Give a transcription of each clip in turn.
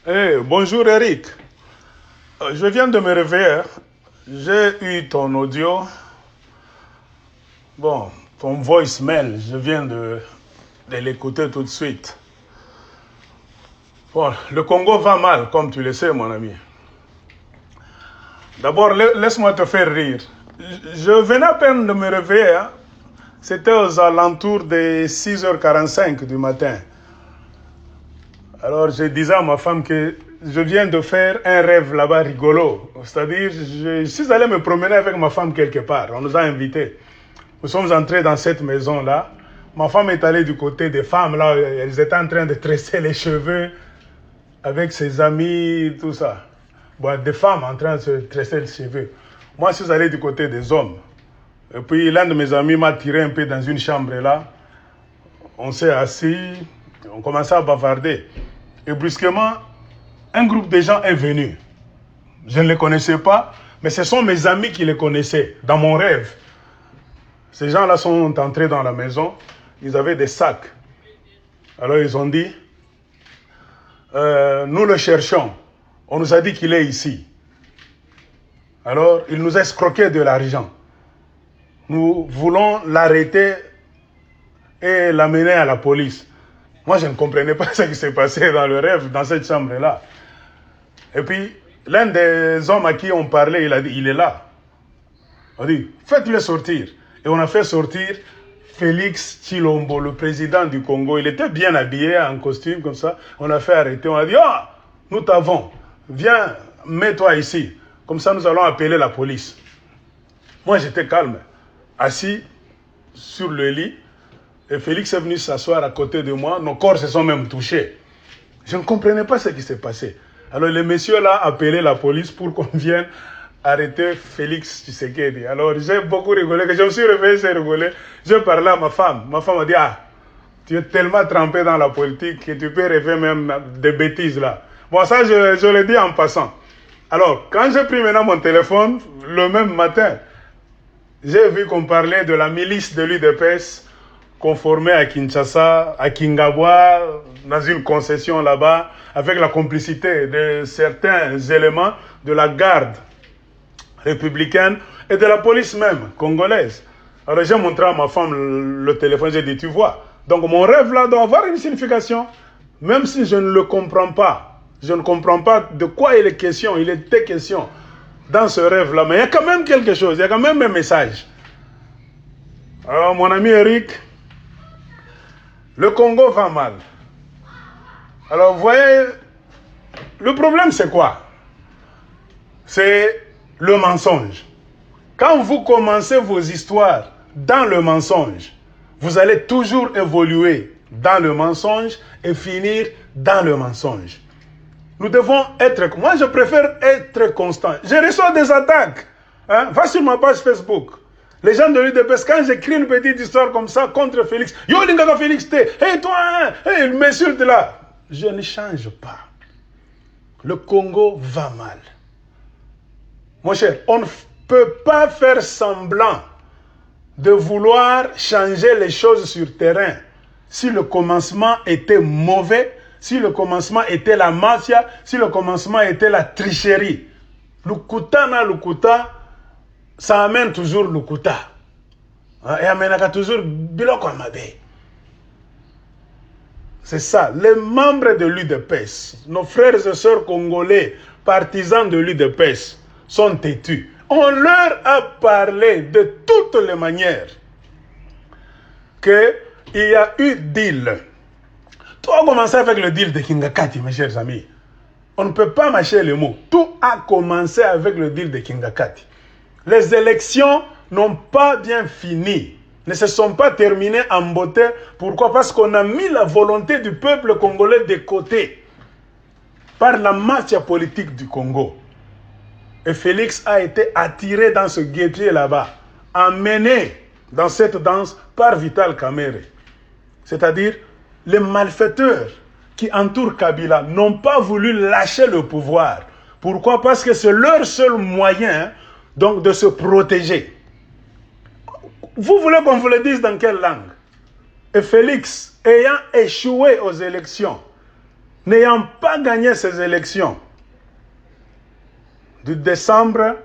Bonjour Eric. Je viens de me réveiller. J'ai eu ton audio. Bon, ton voicemail, je viens de l'écouter tout de suite. Bon, le Congo va mal, comme tu le sais, mon ami. D'abord, laisse-moi te faire rire. Je venais à peine de me réveiller. C'était aux alentours de 6h45 du matin. Alors, je disais à ma femme que je viens de faire un rêve là-bas rigolo. C'est-à-dire, je suis allé me promener avec ma femme quelque part. On nous a invités. Nous sommes entrés dans cette maison-là. Ma femme est allée du côté des femmes, là. Elles étaient en train de tresser les cheveux avec ses amis, tout ça. Bon, des femmes en train de se tresser les cheveux. Moi, je suis allé du côté des hommes. Et puis, l'un de mes amis m'a tiré un peu dans une chambre là. On s'est assis, on commençait à bavarder. Et brusquement, un groupe de gens est venu. Je ne les connaissais pas, mais ce sont mes amis qui les connaissaient, dans mon rêve. Ces gens-là sont entrés dans la maison, ils avaient des sacs. Alors ils ont dit, nous le cherchons. On nous a dit qu'il est ici. Alors, il nous a escroqué de l'argent. Nous voulons l'arrêter et l'amener à la police. Moi, je ne comprenais pas ce qui s'est passé dans le rêve, dans cette chambre-là. Et puis, l'un des hommes à qui on parlait, il a dit, il est là. On a dit, faites-le sortir. Et on a fait sortir Félix Tshilombo, le président du Congo. Il était bien habillé, en costume, comme ça. On a fait arrêter. On a dit, ah, nous t'avons. Viens, mets-toi ici. Comme ça, nous allons appeler la police. Moi, j'étais calme, assis sur le lit. Et Félix est venu s'asseoir à côté de moi. Nos corps se sont même touchés. Je ne comprenais pas ce qui s'est passé. Alors, le monsieur là a appelé la police pour qu'on vienne arrêter Félix Tshisekedi. Alors, j'ai beaucoup rigolé. Que je me suis réveillé, j'ai rigolé. J'ai parlé à ma femme. Ma femme a dit, ah, tu es tellement trempé dans la politique que tu peux rêver même des bêtises là. Bon, ça, je l'ai dit en passant. Alors, quand j'ai pris maintenant mon téléphone, le même matin, j'ai vu qu'on parlait de la milice de l'UDPS conformée à Kinshasa, à Kingabwa, dans une concession là-bas, avec la complicité de certains éléments de la garde républicaine et de la police même, congolaise. Alors j'ai montré à ma femme le téléphone, j'ai dit, tu vois, donc mon rêve là doit avoir une signification, même si je ne le comprends pas. Je ne comprends pas de quoi il est question, il était question dans ce rêve-là, mais il y a quand même quelque chose, il y a quand même un message. Alors mon ami Eric, le Congo va mal. Alors vous voyez, le problème c'est quoi? C'est le mensonge. Quand vous commencez vos histoires dans le mensonge, vous allez toujours évoluer dans le mensonge et finir dans le mensonge. Nous devons être... Moi, je préfère être constant. Je reçois des attaques. Va sur ma page Facebook. Les gens de l'UDPS, quand j'écris une petite histoire comme ça contre Félix, « Yo, Lingaka Félix, hey toi, hey, il m'insulte là !» Je ne change pas. Le Congo va mal. Mon cher, on ne peut pas faire semblant de vouloir changer les choses sur terrain si le commencement était mauvais, si le commencement était la mafia, si le commencement était la tricherie. Lukuta na lukuta, ça amène toujours lukuta. Et amène toujours biloko amabe. C'est ça. Les membres de l'UDPS, nos frères et sœurs congolais, partisans de l'UDPS, sont têtus. On leur a parlé de toutes les manières qu'il y a eu deal. Tout a commencé avec le deal de Kingakati, mes chers amis. On ne peut pas mâcher les mots. Tout a commencé avec le deal de Kingakati. Les élections n'ont pas bien fini, ne se sont pas terminées en beauté. Pourquoi? Parce qu'on a mis la volonté du peuple congolais de côté par la mafia politique du Congo. Et Félix a été attiré dans ce guépier là-bas, emmené dans cette danse par Vital Kamerhe. C'est-à-dire, les malfaiteurs qui entourent Kabila n'ont pas voulu lâcher le pouvoir. Pourquoi? Parce que c'est leur seul moyen donc, de se protéger. Vous voulez qu'on vous le dise dans quelle langue? Et Félix, ayant échoué aux élections, n'ayant pas gagné ces élections du décembre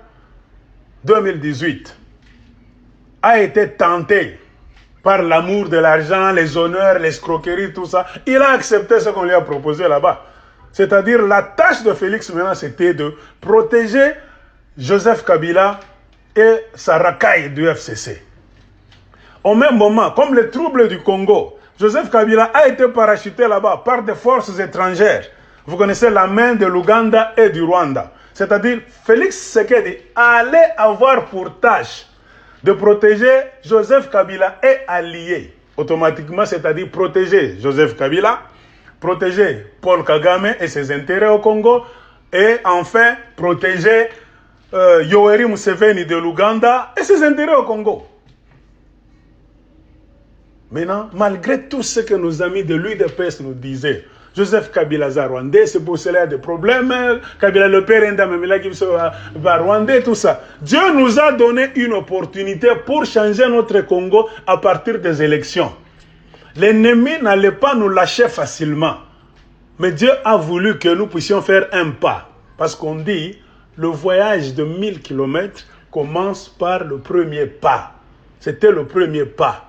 2018, a été tenté par l'amour de l'argent, les honneurs, l'escroquerie, tout ça. Il a accepté ce qu'on lui a proposé là-bas. C'est-à-dire, la tâche de Félix maintenant, c'était de protéger Joseph Kabila et sa racaille du FCC. Au même moment, comme les troubles du Congo, Joseph Kabila a été parachuté là-bas par des forces étrangères. Vous connaissez la main de l'Ouganda et du Rwanda. C'est-à-dire, Félix Tshisekedi allait avoir pour tâche de protéger Joseph Kabila et alliés. Automatiquement, c'est-à-dire protéger Joseph Kabila, protéger Paul Kagame et ses intérêts au Congo, et enfin protéger Yoweri Museveni de l'Ouganda et ses intérêts au Congo. Maintenant, malgré tout ce que nos amis de l'UDPS nous disaient, Joseph Kabila Rwandais, c'est pour cela qu'il y a des problèmes, Kabila le père va Rwandais, tout ça. Dieu nous a donné une opportunité pour changer notre Congo à partir des élections. L'ennemi n'allait pas nous lâcher facilement. Mais Dieu a voulu que nous puissions faire un pas. Parce qu'on dit, le voyage de 1000 km commence par le premier pas. C'était le premier pas.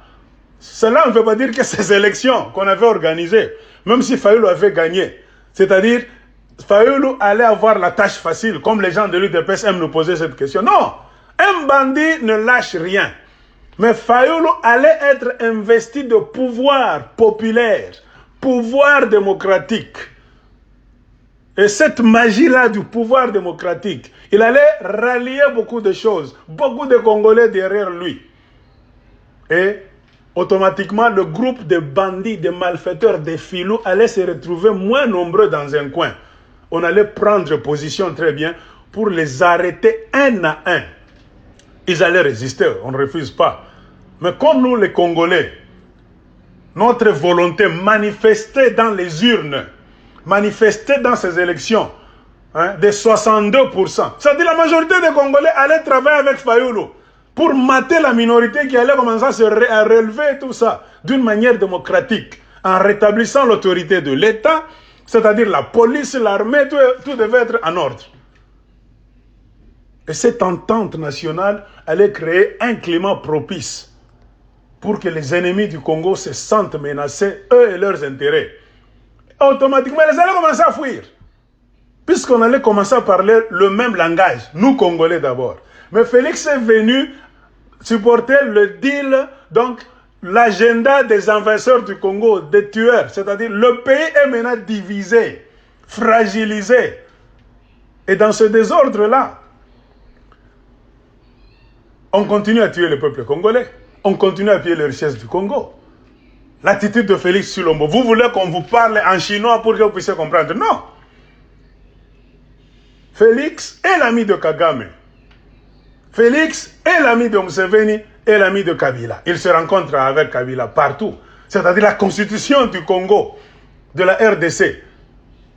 Cela ne veut pas dire que ces élections qu'on avait organisées, même si Fayoulou avait gagné, c'est-à-dire Fayoulou allait avoir la tâche facile, comme les gens de l'UDPS aiment nous poser cette question. Non, un bandit ne lâche rien. Mais Fayoulou allait être investi de pouvoir populaire, pouvoir démocratique. Et cette magie-là du pouvoir démocratique, il allait rallier beaucoup de choses, beaucoup de Congolais derrière lui. Et automatiquement, le groupe de bandits, de malfaiteurs, de filous allait se retrouver moins nombreux dans un coin. On allait prendre position très bien pour les arrêter un à un. Ils allaient résister, on ne refuse pas. Mais comme nous, les Congolais, notre volonté manifestée dans les urnes, manifestée dans ces élections, de 62%, c'est-à-dire la majorité des Congolais allaient travailler avec Fayoulou pour mater la minorité qui allait commencer à relever tout ça d'une manière démocratique, en rétablissant l'autorité de l'État, c'est-à-dire la police, l'armée, tout devait être en ordre. Et cette entente nationale allait créer un climat propice pour que les ennemis du Congo se sentent menacés, eux et leurs intérêts. Et automatiquement, ils allaient commencer à fuir, puisqu'on allait commencer à parler le même langage, nous Congolais d'abord. Mais Félix est venu supporter le deal, donc l'agenda des envahisseurs du Congo, des tueurs. C'est-à-dire le pays est maintenant divisé, fragilisé. Et dans ce désordre-là, on continue à tuer le peuple congolais. On continue à piller les richesses du Congo. L'attitude de Félix Tshilombo, vous voulez qu'on vous parle en chinois pour que vous puissiez comprendre? Non. Félix est l'ami de Kagame. Félix est l'ami de Museveni et l'ami de Kabila. Il se rencontre avec Kabila partout. C'est-à-dire la constitution du Congo, de la RDC,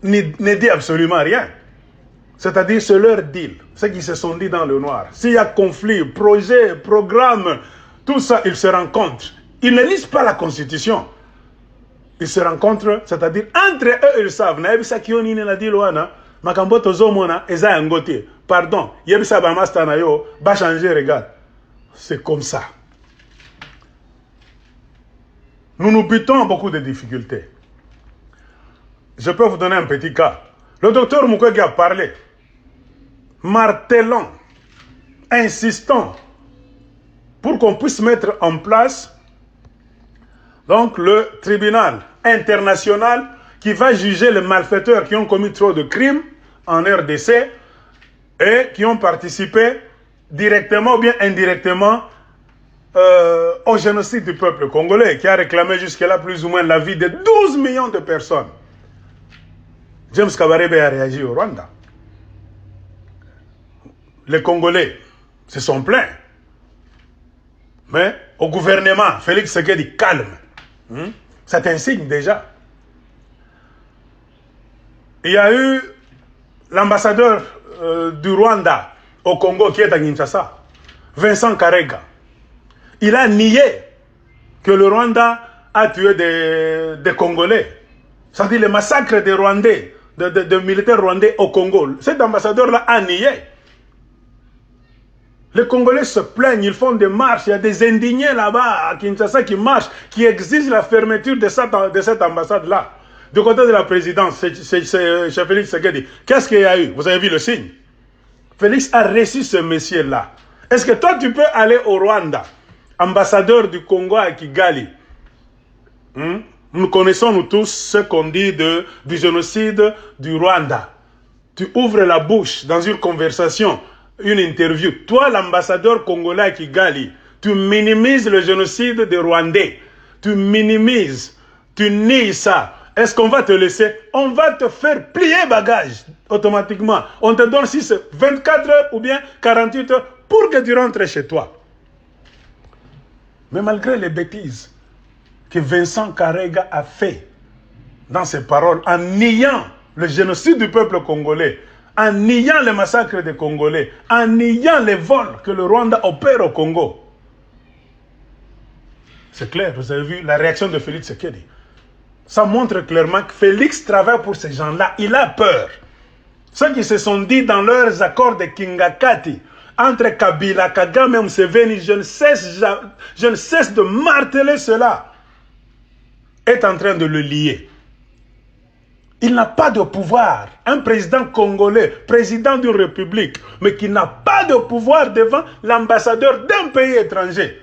ne dit absolument rien. C'est-à-dire c'est leur deal, ce qui se sont dit dans le noir. S'il y a conflit, projet, programme, tout ça, ils se rencontrent. Ils ne lisent pas la constitution. Ils se rencontrent, c'est-à-dire entre eux, ils savent. Pardon, va changer, regarde. C'est comme ça. Nous nous butons à beaucoup de difficultés. Je peux vous donner un petit cas. Le docteur Mukwege a parlé, martelant, insistant, pour qu'on puisse mettre en place donc le tribunal international qui va juger les malfaiteurs qui ont commis trop de crimes en RDC et qui ont participé directement ou bien indirectement au génocide du peuple congolais, qui a réclamé jusque-là plus ou moins la vie de 12 millions de personnes. James Kabarebe a réagi au Rwanda. Les Congolais se sont plaints. Mais au gouvernement, Félix Tshisekedi calme. C'est un signe déjà. Il y a eu l'ambassadeur du Rwanda au Congo qui est à Kinshasa, Vincent Karega. Il a nié que le Rwanda a tué des Congolais. C'est-à-dire le massacre des Rwandais, de militaires rwandais au Congo. Cet ambassadeur-là a nié. Les Congolais se plaignent, ils font des marches. Il y a des indignés là-bas à Kinshasa qui marchent, qui exigent la fermeture de cette ambassade-là. Du côté de la présidence, c'est Félix Tshisekedi. Qu'est-ce qu'il y a eu? Vous avez vu le signe? Félix a reçu ce monsieur-là. Est-ce que toi, tu peux aller au Rwanda, ambassadeur du Congo à Kigali? Nous connaissons, nous tous, ce qu'on dit du génocide du Rwanda. Tu ouvres la bouche dans une conversation, une interview. Toi, l'ambassadeur congolais à Kigali, tu minimises le génocide des Rwandais. Tu minimises, tu nies ça. Est-ce qu'on va te laisser? On va te faire plier bagage automatiquement. On te donne 24 heures ou bien 48 heures pour que tu rentres chez toi. Mais malgré les bêtises que Vincent Karega a fait dans ses paroles, en niant le génocide du peuple congolais, en niant le massacre des Congolais, en niant les vols que le Rwanda opère au Congo. C'est clair, vous avez vu la réaction de Félix Tshisekedi. Ça montre clairement que Félix travaille pour ces gens-là. Il a peur. Ceux qui se sont dit dans leurs accords de Kingakati, entre Kabila, Kagame et Museveni, je ne cesse de marteler cela, est en train de le lier. Il n'a pas de pouvoir. Un président congolais, président d'une république, mais qui n'a pas de pouvoir devant l'ambassadeur d'un pays étranger.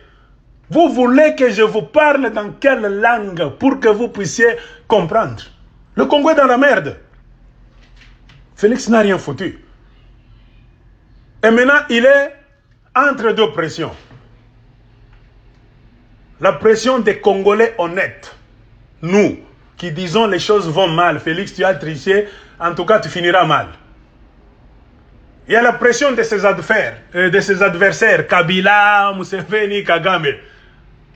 Vous voulez que je vous parle dans quelle langue pour que vous puissiez comprendre? Le Congo est dans la merde. Félix n'a rien foutu. Et maintenant, il est entre deux pressions. La pression des Congolais honnêtes. Nous, qui disons les choses vont mal. Félix, tu as triché, en tout cas, tu finiras mal. Il y a la pression de ses adversaires, Kabila, Museveni, Kagame,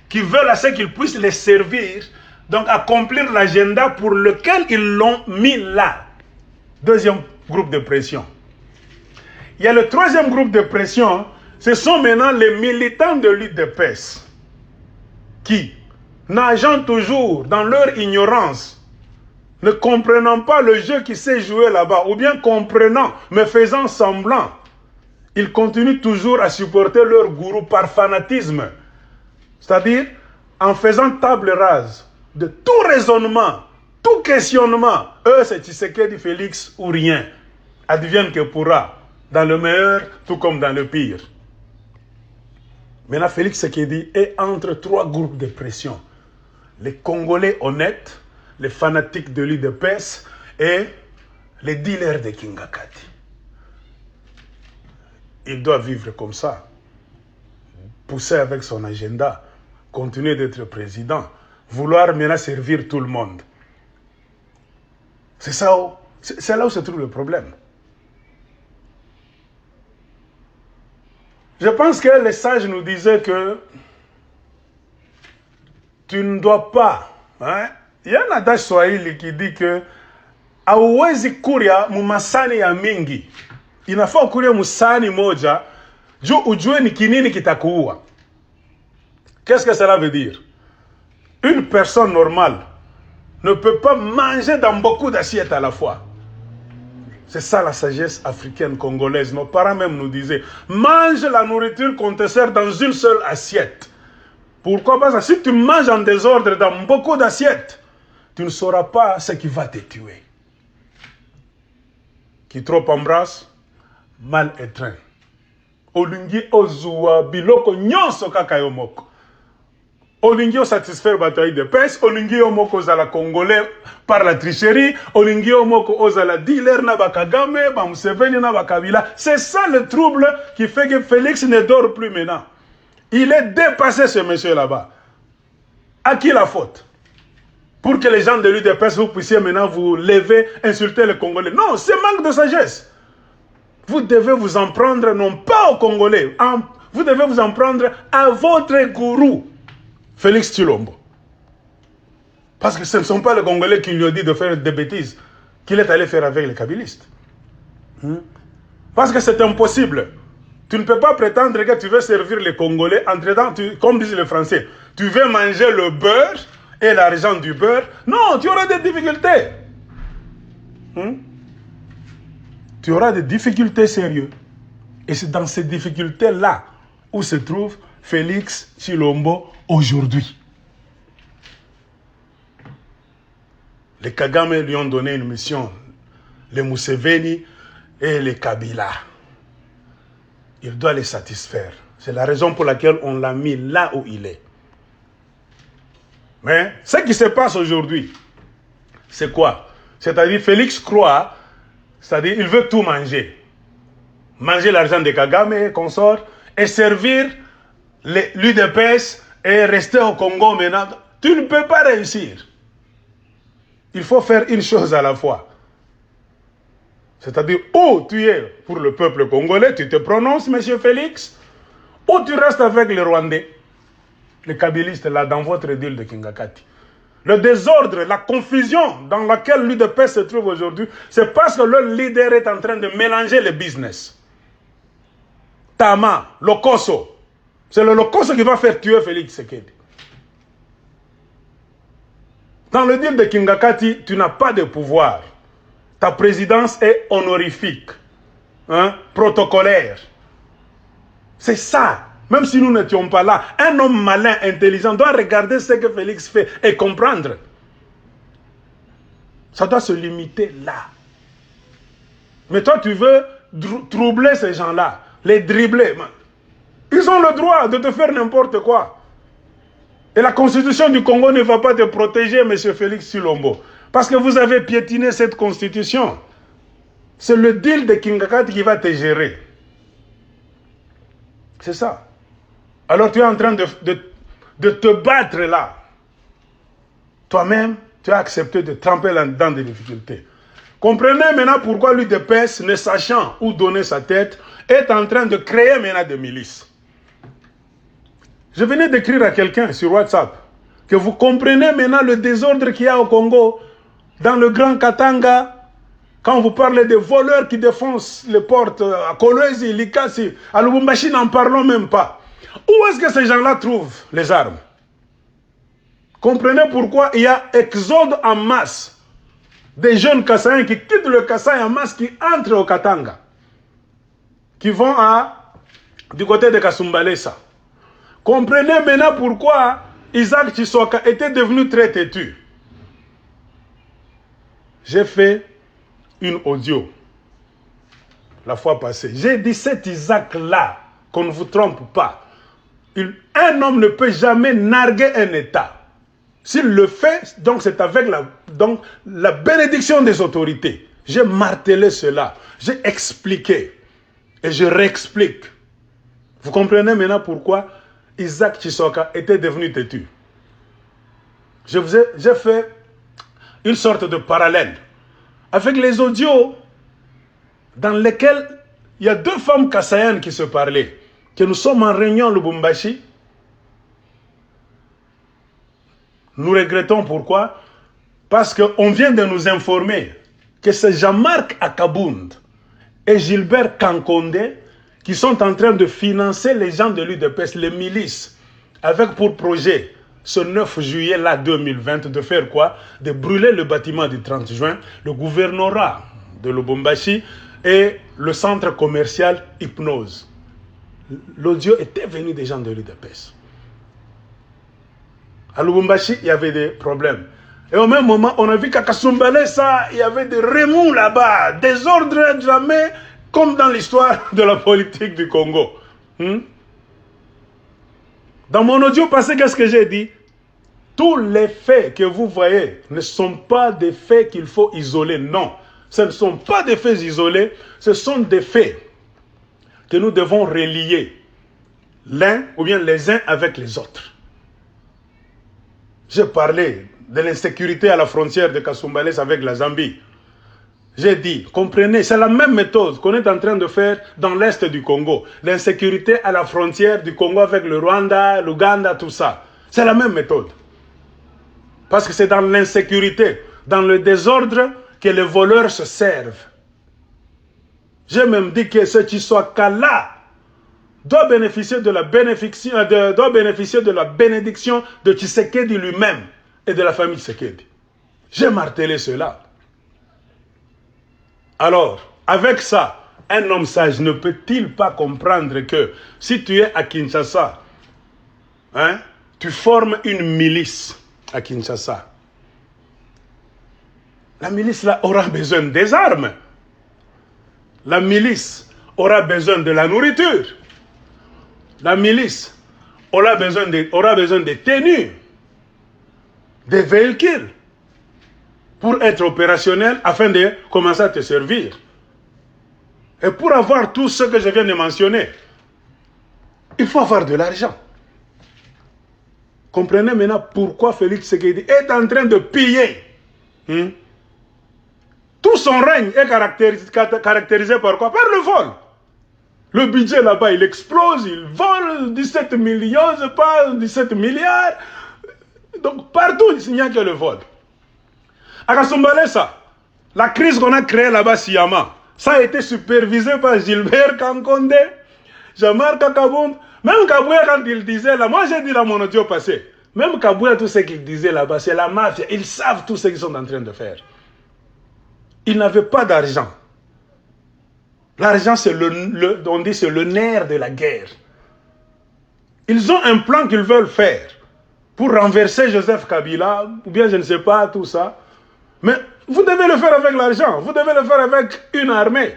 qui veulent à ce qu'ils puissent les servir, donc accomplir l'agenda pour lequel ils l'ont mis là. Deuxième groupe de pression. Il y a le troisième groupe de pression, ce sont maintenant les militants de l'UDPS qui, nageant toujours dans leur ignorance, ne comprenant pas le jeu qui s'est joué là-bas, ou bien comprenant, mais faisant semblant, ils continuent toujours à supporter leur gourou par fanatisme. C'est-à-dire, en faisant table rase de tout raisonnement, tout questionnement, eux, c'est Tshisekedi, Félix ou rien. Advienne que pourra, dans le meilleur, tout comme dans le pire. Maintenant, Félix Tshisekedi est entre trois groupes de pression. Les Congolais honnêtes, les fanatiques de l'UDPS et les dealers de Kingakati. Il doit vivre comme ça, pousser avec son agenda, continuer d'être président, vouloir maintenant servir tout le monde. C'est là où se trouve le problème. Je pense que les sages nous disaient que tu ne dois pas. Il y a un adage swahili qui dit que hauwezi kuria mumasani ya mingi. Inafaa kuria musani moja juu ujue ni kinini kitakuua. Qu'est-ce que cela veut dire? Une personne normale ne peut pas manger dans beaucoup d'assiettes à la fois. C'est ça la sagesse africaine, congolaise. Nos parents même nous disaient, mange la nourriture qu'on te sert dans une seule assiette. Pourquoi? Parce que si tu manges en désordre dans beaucoup d'assiettes, tu ne sauras pas ce qui va te tuer. Qui trop embrasse, mal étreint. Olingi ozua biloko nyonso kaka yo moko. Olingi o satisfaire bataille de pêche, olingi o moko zala congolais par la tricherie, olingi o moko ozala dealer na bakagame, ba Museveni na bakabila. C'est ça le trouble qui fait que Félix ne dort plus maintenant. Il est dépassé ce monsieur là-bas. À qui la faute? Pour que les gens de l'UDPS, vous puissiez maintenant vous lever, insulter les Congolais. Non, c'est manque de sagesse. Vous devez vous en prendre non pas aux Congolais, vous devez vous en prendre à votre gourou, Félix Tshilombo. Parce que ce ne sont pas les Congolais qui lui ont dit de faire des bêtises qu'il est allé faire avec les kabylistes. Parce que c'est impossible. Tu ne peux pas prétendre que tu veux servir les Congolais, entre-temps, comme disent les Français, tu veux manger le beurre et l'argent du beurre, non, tu auras des difficultés. Tu auras des difficultés sérieuses. Et c'est dans ces difficultés-là où se trouve Félix Tshilombo aujourd'hui. Les Kagame lui ont donné une mission, les Museveni et les Kabila. Il doit les satisfaire. C'est la raison pour laquelle on l'a mis là où il est. Mais ce qui se passe aujourd'hui, c'est quoi? C'est-à-dire Félix croit, c'est-à-dire il veut tout manger. Manger l'argent de Kagame et consorts et servir l'UDPS et rester au Congo maintenant. Tu ne peux pas réussir. Il faut faire une chose à la fois. C'est-à-dire, ou tu es pour le peuple congolais, tu te prononces, monsieur Félix, ou tu restes avec les Rwandais, les Kabylistes là, dans votre île de Kingakati. Le désordre, la confusion dans laquelle l'UDPS se trouve aujourd'hui, c'est parce que le leader est en train de mélanger les business. Tama, Lokoso. C'est le Lokoso qui va faire tuer Félix Tshisekedi. Dans le deal de Kingakati, tu n'as pas de pouvoir. Ta présidence est honorifique, protocolaire. C'est ça. Même si nous n'étions pas là, un homme malin, intelligent, doit regarder ce que Félix fait et comprendre. Ça doit se limiter là. Mais toi, tu veux troubler ces gens-là, les dribbler. Ils ont le droit de te faire n'importe quoi. Et la constitution du Congo ne va pas te protéger, M. Félix Tshilombo. Parce que vous avez piétiné cette constitution. C'est le deal de Kingakati qui va te gérer. C'est ça. Alors tu es en train de te battre là. Toi-même, tu as accepté de tremper dans des difficultés. Comprenez maintenant pourquoi l'UDPS, ne sachant où donner sa tête, est en train de créer maintenant des milices. Je venais d'écrire à quelqu'un sur WhatsApp que vous comprenez maintenant le désordre qu'il y a au Congo, dans le Grand Katanga, quand vous parlez des voleurs qui défoncent les portes à Kolwezi, Likasi, à Lubumbashi, n'en parlons même pas. Où est-ce que ces gens-là trouvent les armes? Comprenez pourquoi il y a exode en masse des jeunes Kassaïens qui quittent le Kasaï en masse, qui entrent au Katanga, qui vont du côté de Kasumbalesa. Comprenez maintenant pourquoi Isaac Tshisoka était devenu très têtu. J'ai fait une audio la fois passée. J'ai dit cet Isaac-là, qu'on ne vous trompe pas. Un homme ne peut jamais narguer un État. S'il le fait, donc c'est avec la bénédiction des autorités. J'ai martelé cela. J'ai expliqué. Et je réexplique. Vous comprenez maintenant pourquoi Isaac Tshisoka était devenu têtu. J'ai fait une sorte de parallèle avec les audios dans lesquels il y a deux femmes kassaïennes qui se parlaient, que nous sommes en réunion à Lubumbashi. Nous regrettons pourquoi? Parce qu'on vient de nous informer que c'est Jean-Marc Akabound et Gilbert Kankonde qui sont en train de financer les gens de l'UDPS, les milices, avec pour projet, ce 9 juillet là 2020, de faire quoi? De brûler le bâtiment du 30 juin, le gouvernorat de Lubumbashi et le centre commercial Hypnose. L'audio était venu des gens de l'UDPS. À Lubumbashi, il y avait des problèmes. Et au même moment, on a vu qu'à Kasumbalesa, il y avait des remous là-bas, des ordres jamais, comme dans l'histoire de la politique du Congo. Dans mon audio passé, qu'est-ce que j'ai dit? Tous les faits que vous voyez ne sont pas des faits qu'il faut isoler. Non, ce ne sont pas des faits isolés, ce sont des faits que nous devons relier l'un ou bien les uns avec les autres. J'ai parlé de l'insécurité à la frontière de Kasumbalesa avec la Zambie. J'ai dit, comprenez, c'est la même méthode qu'on est en train de faire dans l'est du Congo. L'insécurité à la frontière du Congo avec le Rwanda, l'Ouganda, tout ça. C'est la même méthode. Parce que c'est dans l'insécurité, dans le désordre, que les voleurs se servent. J'ai même dit que ce Tshisoka-là doit bénéficier de la bénédiction de Tshisekedi lui-même. et de la famille Tshisekedi. J'ai martelé cela. Alors, avec ça, un homme sage ne peut-il pas comprendre que si tu es à Kinshasa, hein, tu formes une milice à Kinshasa. La milice là aura besoin des armes. La milice aura besoin de la nourriture. La milice aura besoin de tenues, des véhicules pour être opérationnel afin de commencer à te servir. Et pour avoir tout ce que je viens de mentionner, il faut avoir de l'argent. Comprenez maintenant pourquoi Félix Tshisekedi est en train de piller. Tout son règne est caractérisé par quoi? Par le vol. Le budget là-bas, il explose, il vole 17 millions, je pense, 17 milliards. Donc partout, il n'y a que le vol. À Kasumbalesa, la crise qu'on a créée là-bas, Siyama, ça a été supervisé par Gilbert Kankonde, Jean-Marc Kakabombe. Même Kabouya, quand il disait là, moi j'ai dit dans mon audio passé, même Kabouya, tout ce qu'il disait là-bas, c'est la mafia. Ils savent tout ce qu'ils sont en train de faire. Ils n'avaient pas d'argent. L'argent, c'est on dit, c'est le nerf de la guerre. Ils ont un plan qu'ils veulent faire pour renverser Joseph Kabila, ou bien je ne sais pas, tout ça. Mais vous devez le faire avec l'argent, vous devez le faire avec une armée.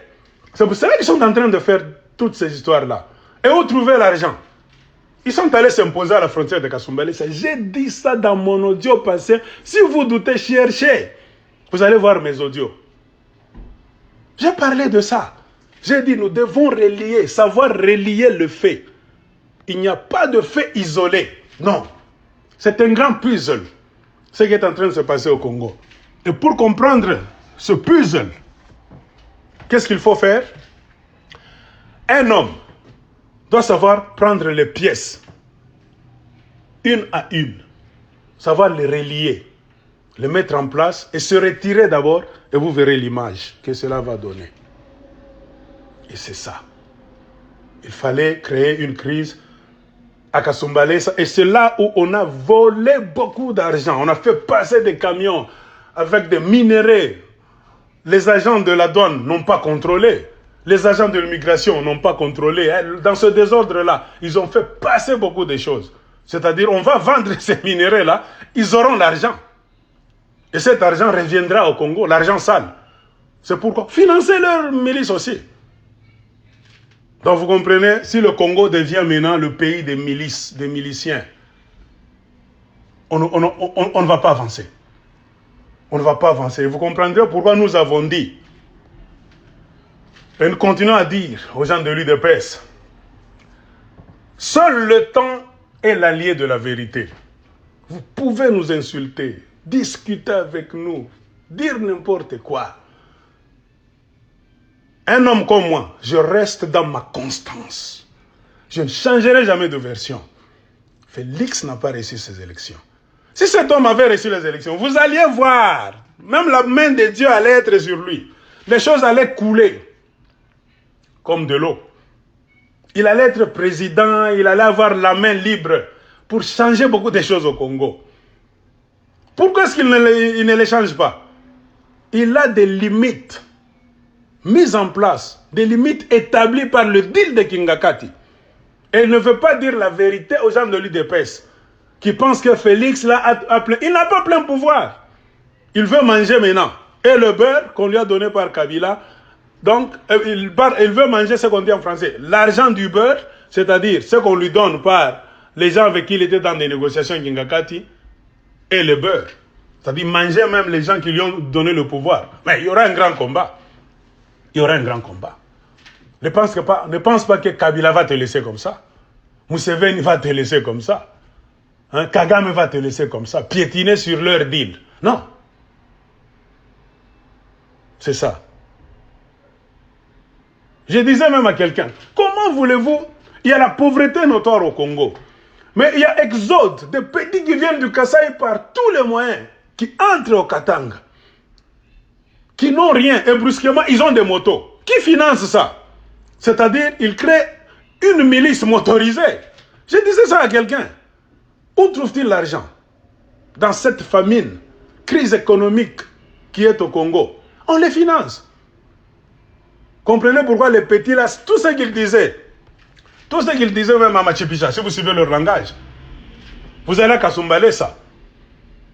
C'est pour cela qu'ils sont en train de faire toutes ces histoires-là. Et où trouver l'argent? Ils sont allés s'imposer à la frontière de Kasumbalesa. J'ai dit ça dans mon audio passé. Si vous doutez, cherchez. Vous allez voir mes audios. J'ai parlé de ça. J'ai dit, nous devons relier, savoir relier le fait. Il n'y a pas de fait isolé. Non. C'est un grand puzzle, ce qui est en train de se passer au Congo. Et pour comprendre ce puzzle, qu'est-ce qu'il faut faire? Un homme doit savoir prendre les pièces, une à une, savoir les relier, les mettre en place et se retirer d'abord, et vous verrez l'image que cela va donner. Et c'est ça. Il fallait créer une crise à Kasumbalesa, et c'est là où on a volé beaucoup d'argent. On a fait passer des camions avec des minéraux. Les agents de la douane n'ont pas contrôlé. Les agents de l'immigration n'ont pas contrôlé. Dans ce désordre-là, ils ont fait passer beaucoup de choses. C'est-à-dire, on va vendre ces minéraux-là, ils auront l'argent. Et cet argent reviendra au Congo, l'argent sale. C'est pourquoi financer leur milice aussi. Donc vous comprenez, si le Congo devient maintenant le pays des milices, des miliciens, on ne va pas avancer. On ne va pas avancer. Vous comprendrez pourquoi nous avons dit, et nous continuons à dire aux gens de l'UDPS, seul le temps est l'allié de la vérité. Vous pouvez nous insulter, discuter avec nous, dire n'importe quoi. Un homme comme moi, je reste dans ma constance. Je ne changerai jamais de version. Félix n'a pas reçu ces élections. Si cet homme avait reçu les élections, vous alliez voir, même la main de Dieu allait être sur lui. Les choses allaient couler comme de l'eau. Il allait être président, il allait avoir la main libre pour changer beaucoup de choses au Congo. Pourquoi est-ce qu'il ne les change pas? Il a des limites mises en place, des limites établies par le deal de Kingakati. Et il ne veut pas dire la vérité aux gens de l'UDPS qui pensent que Félix a plein. Il n'a pas plein pouvoir. Il veut manger maintenant. Et le beurre qu'on lui a donné par Kabila, donc il veut manger ce qu'on dit en français. L'argent du beurre, c'est-à-dire ce qu'on lui donne par les gens avec qui il était dans des négociations Kingakati, et le beurre. C'est-à-dire manger même les gens qui lui ont donné le pouvoir. Mais il y aura un grand combat. Il y aura un grand combat. Ne pense pas que Kabila va te laisser comme ça. Museveni va te laisser comme ça. Kagame va te laisser comme ça, piétiner sur leur deal. Non. C'est ça. Je disais même à quelqu'un, comment voulez-vous, il y a la pauvreté notoire au Congo, mais il y a exode, des petits qui viennent du Kasaï par tous les moyens, qui entrent au Katanga, qui n'ont rien, et brusquement, ils ont des motos. Qui finance ça? C'est-à-dire, ils créent une milice motorisée. Je disais ça à quelqu'un. Où trouve-t-il l'argent? dans cette famine, crise économique qui est au Congo, on les finance. Comprenez pourquoi les petits là, tout ce qu'ils disaient même à Machipicha, si vous suivez leur langage, vous allez à Kasumbalé ça.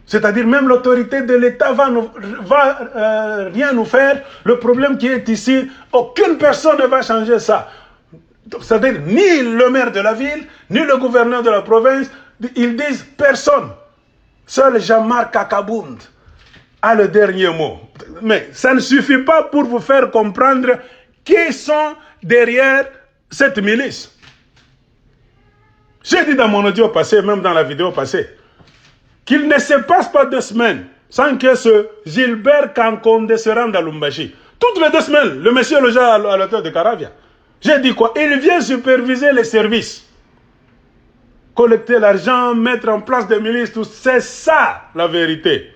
C'est-à-dire même l'autorité de l'État va rien nous faire. Le problème qui est ici, aucune personne ne va changer ça. C'est-à-dire ni le maire de la ville, ni le gouverneur de la province, ils disent personne. Seul Jean-Marc Kakabound a le dernier mot. Mais ça ne suffit pas pour vous faire comprendre qui sont derrière cette milice. J'ai dit dans mon audio passé, même dans la vidéo passée, qu'il ne se passe pas 2 semaines sans que ce Gilbert Kankonde se rende à Lumbashi. Toutes les 2 semaines, le monsieur logea à l'hôtel de Caravia. J'ai dit quoi? Il vient superviser les services. Collecter l'argent, mettre en place des milices, tout. C'est ça la vérité.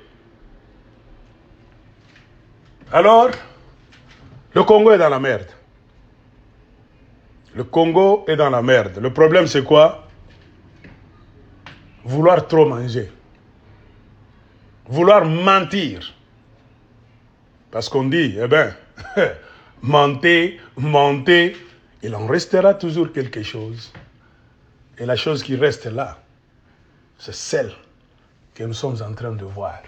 Alors, le Congo est dans la merde. Le Congo est dans la merde. Le problème c'est quoi? Vouloir trop manger. Vouloir mentir. Parce qu'on dit, eh bien, mentez, mentez, il en restera toujours quelque chose. Et la chose qui reste là, c'est celle que nous sommes en train de voir.